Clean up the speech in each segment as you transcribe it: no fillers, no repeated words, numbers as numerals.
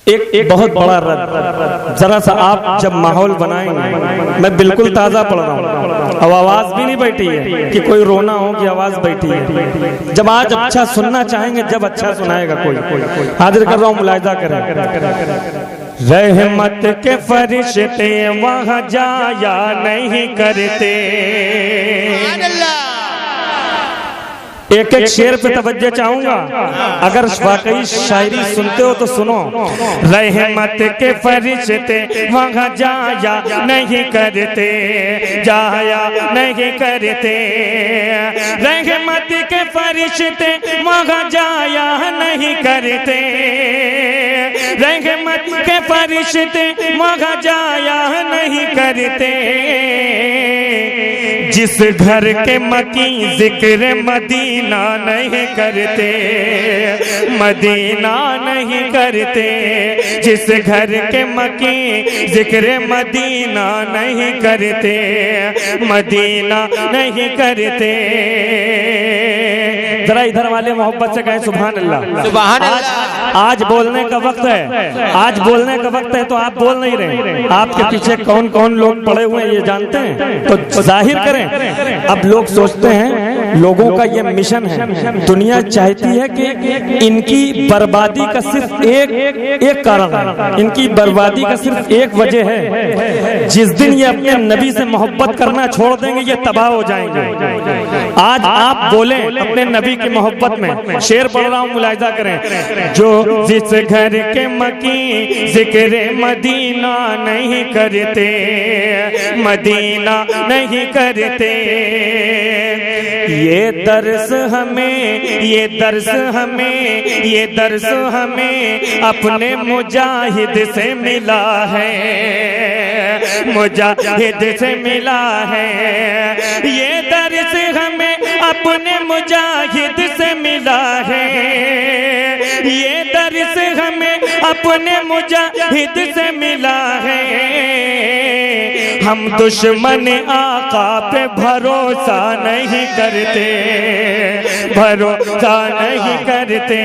एक बहुत बड़ा रद्द। जरा सा आप जब माहौल बनाएंगे, मैं बिल्कुल ताजा पढ़ रहा हूँ, अब आवाज भी नहीं बैठी है कि कोई रोना हो कि आवाज बैठी है। जब आज अच्छा सुनना चाहेंगे, जब अच्छा सुनाएगा कोई। हाजिर कर रहा हूँ, मुलाहिजा करें। रहमत के फरिश्ते वहाँ जाया नहीं करते। एक एक शेर पे तवज्जो चाहूंगा, अगर वाकई शायरी सुनते हो तो सुनो। रहमत के फरिश्ते वहाँ जाया नहीं करते, जाया नहीं करते। रहमत के फरिश्ते वहाँ जाया नहीं करते। रहमत के फरिश्ते वहाँ जाया नहीं करते। जिस घर के मकी जिक्र मदीना नहीं करते, मदीना नहीं करते। जिस घर के मकी जिक्र मदीना नहीं करते, मदीना नहीं करते। जरा इधर वाले मोहब्बत से कहें सुभान अल्लाह। सुभान अल्लाह। आज बोलने का वक्त है, आज बोलने का वक्त है, तो आप बोल नहीं रहे। आपके पीछे कौन कौन लोग पड़े हुए हैं ये जानते हैं, तो जाहिर करें। अब लोग सोचते हैं, लोगों का ये मिशन है, दुनिया चाहती है कि इनकी बर्बादी का सिर्फ एक कारण है, इनकी बर्बादी का सिर्फ एक वजह है। जिस दिन ये अपने नबी से मोहब्बत करना छोड़ देंगे, ये तबाह हो जाएंगे। आज आप बोलें अपने नबी की मोहब्बत में। शेर पढ़ रहा हूँ, मुलाहिजा करें। जो जिस घर के मकी जिक्र मदीना नहीं करते, मदीना नहीं करते। ये दर्स हमें, ये दर्स हमें, ये दर्स हमें अपने मुजाहिद से मिला है, मुजाहिद से मिला है। ये दर्स हमें अपने मुजाहिद से मिला है। ये दर्स हमें अपने मुजाहिद से मिला है। हम दुश्मन आका पे भरोसा नहीं करते, भरोसा नहीं करते।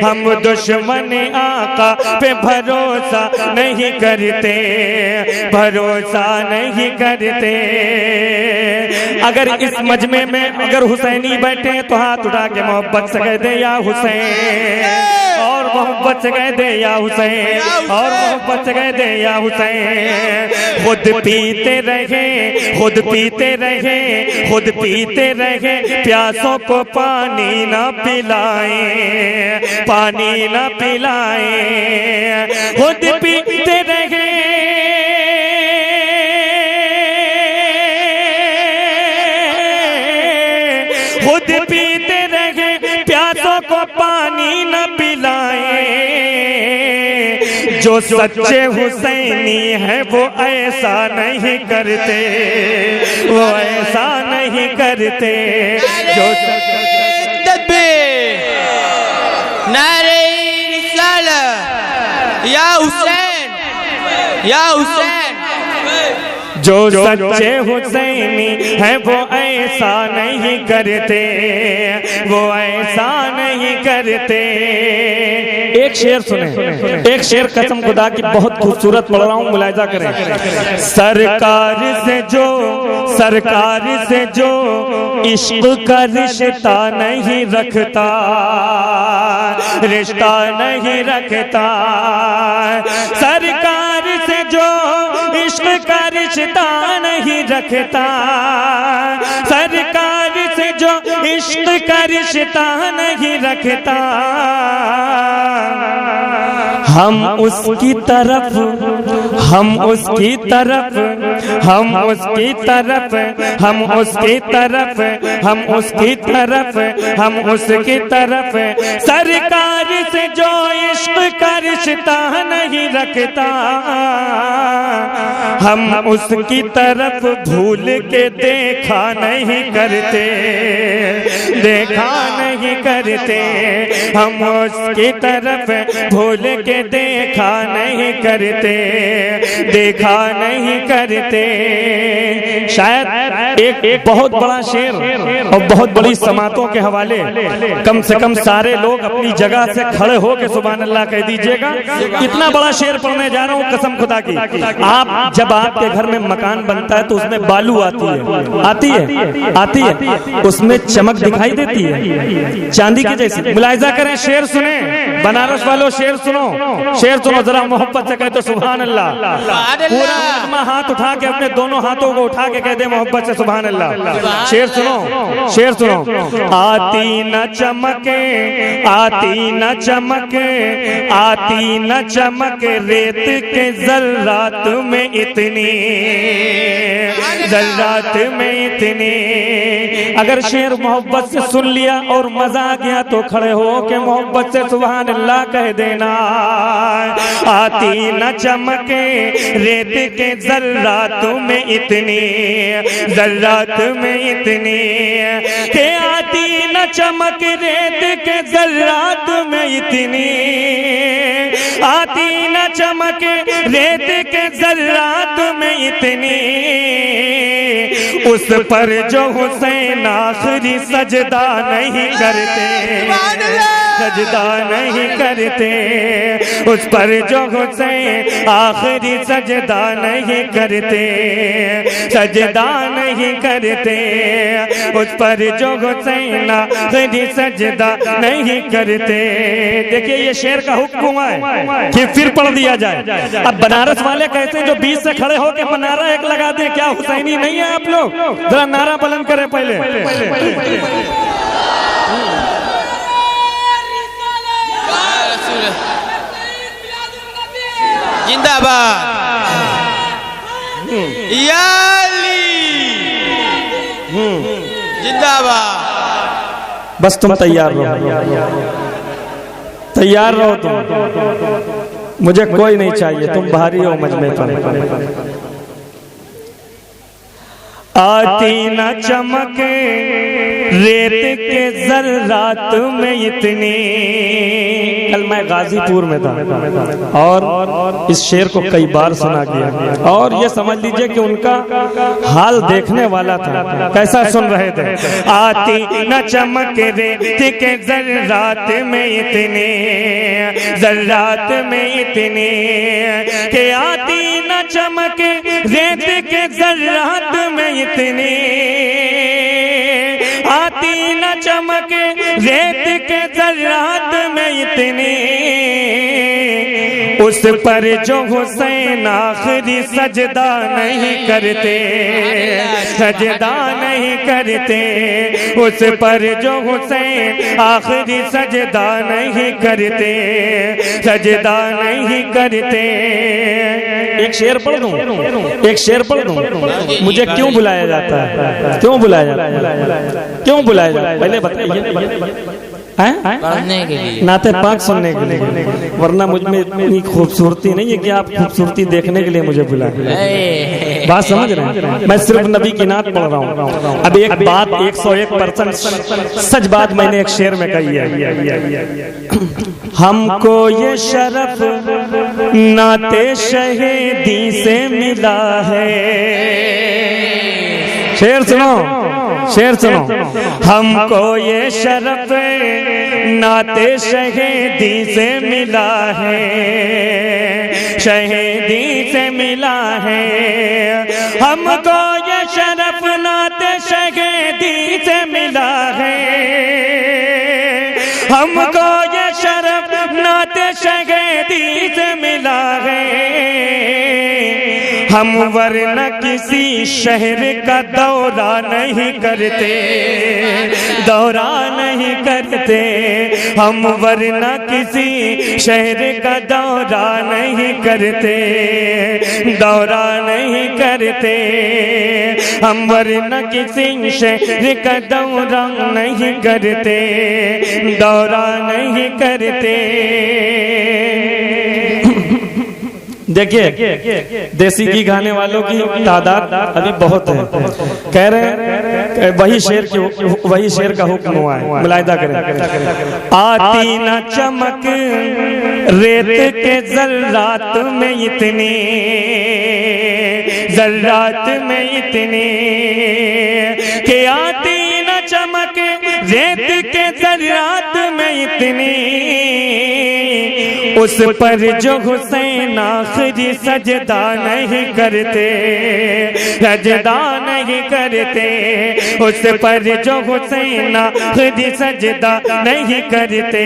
हम दुश्मन आका पे भरोसा नहीं करते, भरोसा नहीं करते। अगर इस मजमे में अगर हुसैनी बैठे हैं तो हाथ उठा के मोहब्बत से कह दे या हुसैन, और मोहब्बत से कह दे या हुसैन, और मोहब्बत से कह दे या हुसैन। खुद पीते रहे, खुद पीते रहे, खुद पीते रहे, प्यासों को पानी ना पिलाएं, पानी ना पिलाएं। खुद पीते रहे, खुद पीते रहे, प्यासों को पानी न पिलाए। जो सच्चे हुसैनी है वो ऐसा नहीं करते, वो ऐसा नहीं करते। जो नारे रिसालत या हुसैन, या हुसैन। जो सच्चे हुसैनी है वो ऐसा नहीं करते, वो ऐसा नहीं करते। एक शेर सुने, एक शेर कसम खुदा की बहुत खूबसूरत पढ़ रहा हूँ, मुलाहिजा करें। सरकार से जो, सरकार से जो इश्क का रिश्ता नहीं रखता, रिश्ता नहीं रखता। सरकार से जो इश्क का रिश्ता नहीं रखता, सरकार से जो इश्क का रिश्ता नहीं रखता। हम उसकी तरफ, हम उसकी तरफ, हम उसकी तरफ, हम उसकी तरफ, हम उसकी तरफ, हम उसकी तरफ। सरकार से जो इश्क का रिश्ता नहीं रखता, हम उसकी तरफ भूल के देखा नहीं करते, देखा नहीं करते। हम उसकी तरफ भूल के देखा नहीं करते, देखा नहीं करते। शायद एक बहुत बड़ा शेर और बहुत बड़ी समातों के हवाले कम से कम सारे लोग अपनी जगह से खड़े हो के सुभान अल्लाह कह दीजिएगा। इतना बड़ा शेर पढ़ने जा रहा हूँ कसम खुदा की। आप जब आपके घर में मकान बनता है तो उसमें बालू आती है, आती है, आती है, उसमें चमक दिखाई देती है चांदी की जैसी। मुलाहिजा करें, शेर सुने बनारस वालों, शेर सुनो, शेर सुनो जरा मोहब्बत से कहते सुभान अल्लाह। पूरा मजमा हाथ उठा के अपने दोनों हाथों को उठा के कह दे मोहब्बत से सुभान अल्लाह। शेर सुनो, शेर सुनो। आती न चमके, आती न चमके, आती न चमक रेत के ज़र्रात में इतनी, ज़र्रात में इतनी। अगर शेर मोहब्बत से सुन लिया और मजा आ गया तो खड़े हो के मोहब्बत से सुभान अल्लाह कह देना। आती न चमके रेत के ज़र्रात में इतनी, ज़र्रात में इतनी, के आती न चमक रेत के ज़र्रात में इतनी, आती न चमक रेत के ज़र्रात में इतनी। उस पर जो हुसैन आखिरी सजदा नहीं करते, सजदा नहीं करते। उस पर जो हुसैन आखिरी सजदा नहीं करते, सजदा नहीं करते। उस पर जो हुसैन आखिरी सजदा नहीं करते। देखिए ये शेर का हुक्म है कि फिर पढ़ दिया जाए। अब बनारस वाले कहते हैं जो बीच से खड़े होकर नारा एक लगा दें, क्या हुसैनी नहीं है आप लोग? जरा नारा बुलंद करें पहले। जिंदाबाद या अली, जिंदाबाद। बस तुम तैयार रहो, तैयार रहो तुम। मुझे कोई नहीं चाहिए, तुम बाहरी हो मजमे पर। आती न चमके रेत के ज़र्रात में इतनी। कल मैं गाजीपुर में था और इस शेर को कई बार सुना गया और ये समझ लीजिए कि उनका हाल देखने वाला था। कैसा सुन रहे थे? आती न चमक रेत के ज़र्रात में इतनी, ज़र्रात में इतनी, के आती न चमक रेत के ज़र्रात में इतनी, आती न चमक रेत के ज़र्रात में इतनी। उस पर जो हुसैन आखिरी सजदा नहीं करते, सजदा नहीं करते। उस पर जो हुसैन आखिरी सजदा नहीं करते, सजदा नहीं करते। एक शेर पढ़ दूं, एक शेर पढ़ दूं। मुझे क्यों बुलाया जाता है? क्यों बुलाया जाता है? क्यों बुलाया जाता है? पहले बताइए। पढ़ने के लिए, नाते पाक सुनने के लिए, वरना मुझ में इतनी खूबसूरती नहीं है कि आप खूबसूरती देखने के लिए मुझे बुलाएं। बात समझ रहे हैं? मैं सिर्फ नबी की नात पढ़ रहा हूँ। अब एक बात 101% सच बात मैंने एक शेर में कही है। हमको ये शरफ नाते शहीदी से मिला है। शेर सुनो, शेर सुनो। हमको ये शरफ नाते शहीदी से मिला है, शहीदी से मिला है। हमको ये शरफ नाते शहीदी से मिला है, हमको ये शरफ नाते शहीदी से मिला है। हम वरना किसी शहर का दौरा नहीं करते, दौरा नहीं करते। हम वरना किसी शहर का दौरा नहीं करते, दौरा नहीं करते। हम वरना किसी शहर का दौरा नहीं करते, दौरा नहीं करते। देखिए देसी घी खाने वालों की तादाद अभी बहुत है। कह रहे हैं वही शेर का हुक्म हुआ है, मुलाहिदा करें। आती ना चमक रेत के जर्रात में इतनी, जर्रात में इतनी के आती ना चमक रेत के जर्रात में इतनी, उस पर जो हुसैन आखिरी सजदा नहीं करते, सजदा नहीं करते, उस पर जो हुसैन आखिरी सजदा नहीं करते।